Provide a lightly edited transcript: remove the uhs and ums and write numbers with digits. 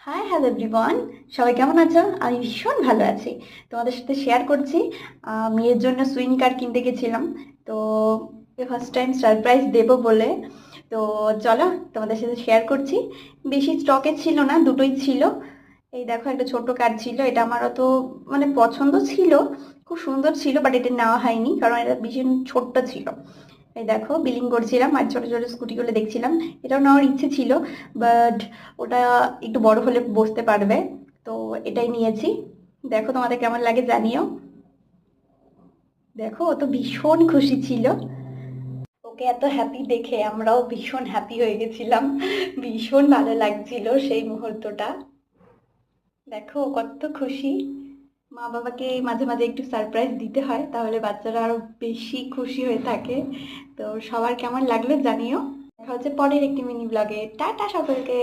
Hi hello everyone, সবাই কেমন আছো? আমি ভীষণ ভালো আছি। তোমাদের সাথে শেয়ার করছি। মেয়ের জন্য সুইং কার কিনতে গেছিলাম। তো ফার্স্ট টাইম সারপ্রাইজ দেবো বলে, তো চলো তোমাদের সাথে শেয়ার করছি। বেশি স্টকে ছিল না, দুটোই ছিল। এই দেখো, একটা ছোট কার ছিল, এটা আমার অত মানে পছন্দ ছিল, খুব সুন্দর ছিল, বাট এটা নেওয়া হয়নি কারণ এটা ভীষণ ছোট্ট ছিল। এই দেখো, বিলিং করছিলাম আর ছোট ছোট স্কুটিগুলো দেখছিলাম। এটাও নেওয়ার ইচ্ছে ছিল, বাট ওটা একটু বড় হলে বসতে পারবে, তো এটাই নিয়েছি। দেখো তোমাদের কেমন লাগে জানিও। দেখো, ও তো ভীষণ খুশি ছিল। ওকে এত হ্যাপি দেখে আমরাও ভীষণ হ্যাপি হয়ে গেছিলাম। ভীষণ ভালো লাগছিল সেই মুহূর্তটা। দেখো ও কত খুশি। মা বাবাকে মাঝে মাঝে একটু সারপ্রাইজ দিতে হয়, তাহলে বাচ্চারা আরো বেশি খুশি হয়ে থাকে। তো সবার কেমন লাগলো জানিও। দেখা হচ্ছে পরের একটি মিনি ব্লগে। টাটা সকলকে।